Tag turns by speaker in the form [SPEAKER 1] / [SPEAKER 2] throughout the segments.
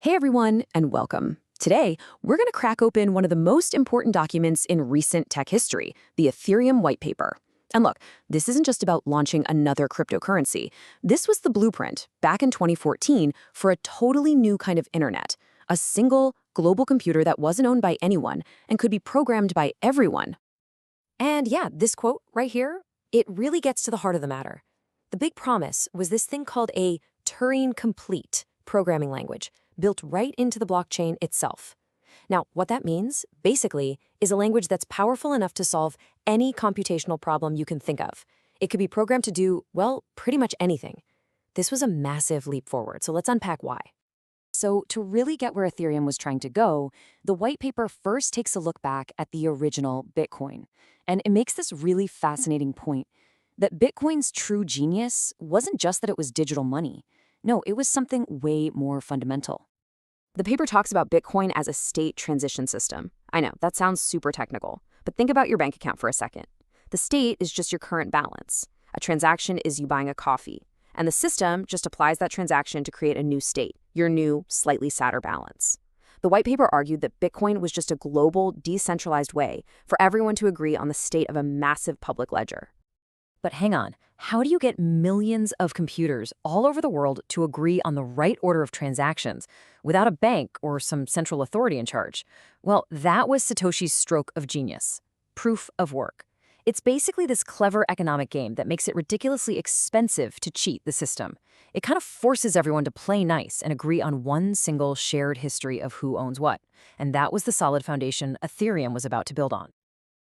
[SPEAKER 1] Hey everyone, and welcome. Today, we're going to crack open one of the most important documents in recent tech history, the Ethereum Whitepaper. And look, this isn't just about launching another cryptocurrency. This was the blueprint, back in 2014, for a totally new kind of internet, a single, global computer that wasn't owned by anyone and could be programmed by everyone.
[SPEAKER 2] And yeah, this quote right here, it really gets to the heart of the matter. The big promise was this thing called a Turing-complete programming language, built right into the blockchain itself. Now, what that means, basically, is a language that's powerful enough to solve any computational problem you can think of. It could be programmed to do, well, pretty much anything. This was a massive leap forward, so let's unpack why. So to really get where Ethereum was trying to go, the white paper first takes a look back at the original Bitcoin. And it makes this really fascinating point that Bitcoin's true genius wasn't just that it was digital money. No, it was something way more fundamental. The paper talks about Bitcoin as a state transition system. I know, that sounds super technical, but think about your bank account for a second. The state is just your current balance. A transaction is you buying a coffee. And the system just applies that transaction to create a new state, your new, slightly sadder balance. The white paper argued that Bitcoin was just a global, decentralized way for everyone to agree on the state of a massive public ledger. But hang on, how do you get millions of computers all over the world to agree on the right order of transactions without a bank or some central authority in charge? Well, that was Satoshi's stroke of genius, proof of work. It's basically this clever economic game that makes it ridiculously expensive to cheat the system. It kind of forces everyone to play nice and agree on one single shared history of who owns what. And that was the solid foundation Ethereum was about to build on.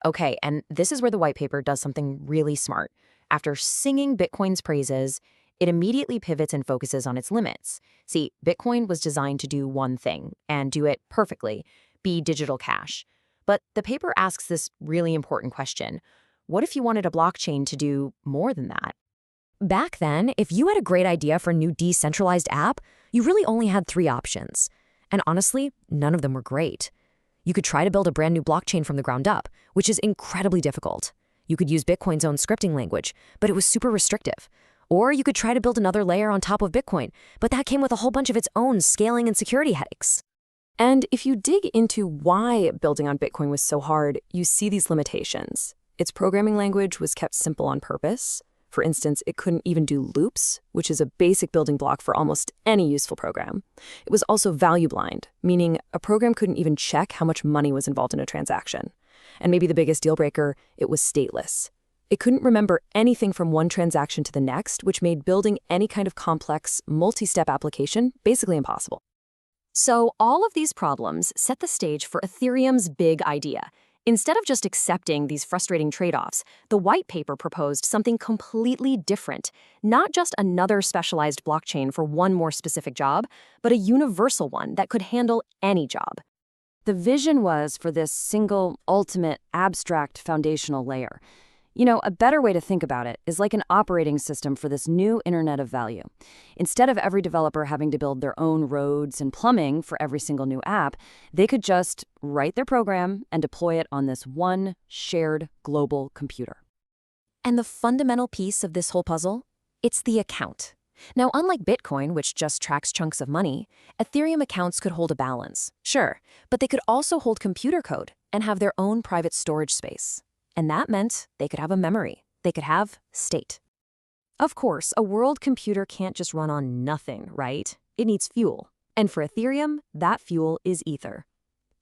[SPEAKER 2] Okay, and this is where the white paper does something really smart. After singing Bitcoin's praises, it immediately pivots and focuses on its limits. See, Bitcoin was designed to do one thing, and do it perfectly, be digital cash. But the paper asks this really important question. What if you wanted a blockchain to do more than that? Back then, if you had a great idea for a new decentralized app, you really only had three options. And honestly, none of them were great. You could try to build a brand new blockchain from the ground up, which is incredibly difficult. You could use Bitcoin's own scripting language, but it was super restrictive. Or you could try to build another layer on top of Bitcoin, but that came with a whole bunch of its own scaling and security headaches. And if you dig into why building on Bitcoin was so hard, you see these limitations. Its programming language was kept simple on purpose. For instance, it couldn't even do loops, which is a basic building block for almost any useful program. It was also value blind, meaning a program couldn't even check how much money was involved in a transaction. And maybe the biggest deal breaker, it was stateless. It couldn't remember anything from one transaction to the next, which made building any kind of complex, multi-step application basically impossible. So all of these problems set the stage for Ethereum's big idea. Instead of just accepting these frustrating trade-offs, the white paper proposed something completely different, not just another specialized blockchain for one more specific job, but a universal one that could handle any job. The vision was for this single, ultimate, abstract foundational layer. You know, a better way to think about it is like an operating system for this new internet of value. Instead of every developer having to build their own roads and plumbing for every single new app, they could just write their program and deploy it on this one shared global computer. And the fundamental piece of this whole puzzle? It's the account. Now, unlike Bitcoin, which just tracks chunks of money, Ethereum accounts could hold a balance, sure, but they could also hold computer code and have their own private storage space. And that meant they could have a memory. They could have state. Of course, a world computer can't just run on nothing, right? It needs fuel. And for Ethereum, that fuel is Ether.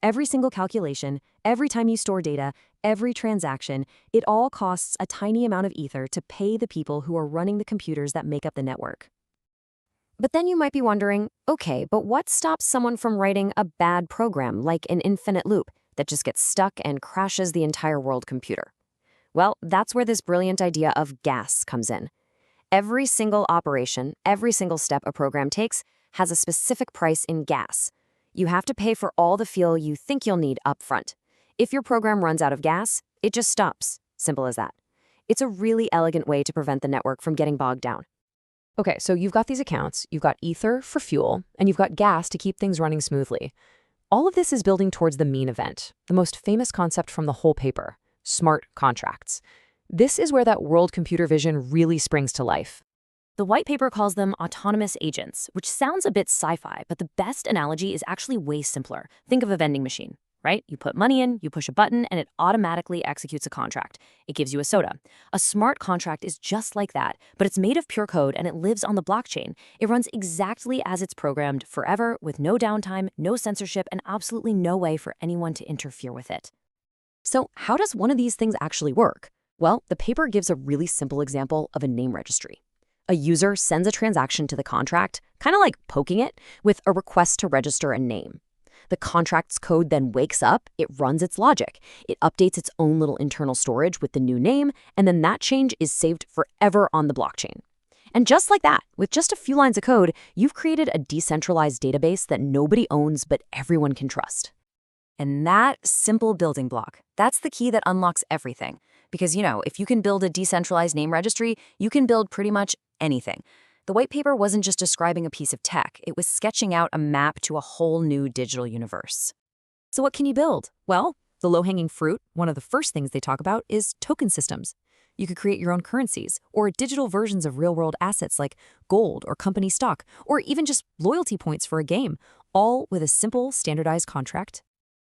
[SPEAKER 2] Every single calculation, every time you store data, every transaction, it all costs a tiny amount of Ether to pay the people who are running the computers that make up the network. But then you might be wondering, okay, but what stops someone from writing a bad program like an infinite loop that just gets stuck and crashes the entire world computer? Well, that's where this brilliant idea of gas comes in. Every single operation, every single step a program takes has a specific price in gas. You have to pay for all the fuel you think you'll need up front. If your program runs out of gas, it just stops. Simple as that. It's a really elegant way to prevent the network from getting bogged down. Okay, so you've got these accounts, you've got Ether for fuel, and you've got gas to keep things running smoothly. All of this is building towards the mean event, the most famous concept from the whole paper, smart contracts. This is where that world computer vision really springs to life. The white paper calls them autonomous agents, which sounds a bit sci-fi, but the best analogy is actually way simpler. Think of a vending machine, right? You put money in, you push a button, and it automatically executes a contract. It gives you a soda. A smart contract is just like that, but it's made of pure code and it lives on the blockchain. It runs exactly as it's programmed forever with no downtime, no censorship, and absolutely no way for anyone to interfere with it.
[SPEAKER 1] So how does one of these things actually work? Well, the paper gives a really simple example of a name registry. A user sends a transaction to the contract, kind of like poking it, with a request to register a name. The contract's code then wakes up, it runs its logic, it updates its own little internal storage with the new name, and then that change is saved forever on the blockchain. And just like that, with just a few lines of code, you've created a decentralized database that nobody owns but everyone can trust.
[SPEAKER 2] And that simple building block, that's the key that unlocks everything. Because, if you can build a decentralized name registry, you can build pretty much anything. The white paper wasn't just describing a piece of tech, it was sketching out a map to a whole new digital universe.
[SPEAKER 1] So what can you build? Well, the low-hanging fruit, one of the first things they talk about, is token systems. You could create your own currencies, or digital versions of real-world assets like gold or company stock, or even just loyalty points for a game, all with a simple, standardized contract.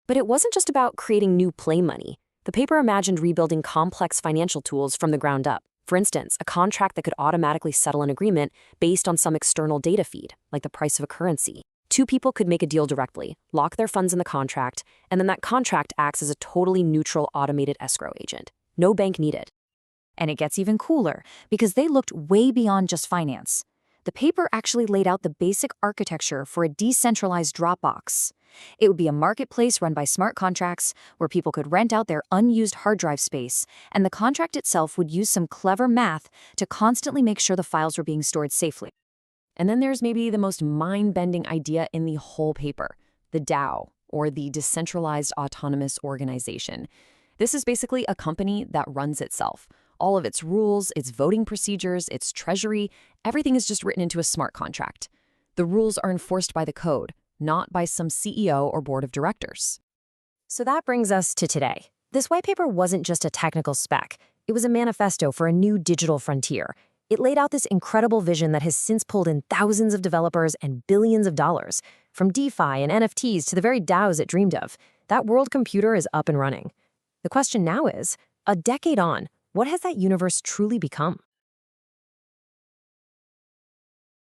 [SPEAKER 2] But it wasn't just about creating new play money. The paper imagined rebuilding complex financial tools from the ground up. For instance, a contract that could automatically settle an agreement based on some external data feed, like the price of a currency. Two people could make a deal directly, lock their funds in the contract, and then that contract acts as a totally neutral automated escrow agent. No bank needed. And it gets even cooler, because they looked way beyond just finance. The paper actually laid out the basic architecture for a decentralized Dropbox. It would be a marketplace run by smart contracts where people could rent out their unused hard drive space, and the contract itself would use some clever math to constantly make sure the files were being stored safely.
[SPEAKER 1] And then there's maybe the most mind-bending idea in the whole paper, the DAO, or the Decentralized Autonomous Organization. This is basically a company that runs itself. All of its rules, its voting procedures, its treasury, everything is just written into a smart contract. The rules are enforced by the code, not by some CEO or board of directors.
[SPEAKER 2] So that brings us to today. This white paper wasn't just a technical spec. It was a manifesto for a new digital frontier. It laid out this incredible vision that has since pulled in thousands of developers and billions of dollars. From DeFi and NFTs to the very DAOs it dreamed of, that world computer is up and running. The question now is, a decade on, what has that universe truly become?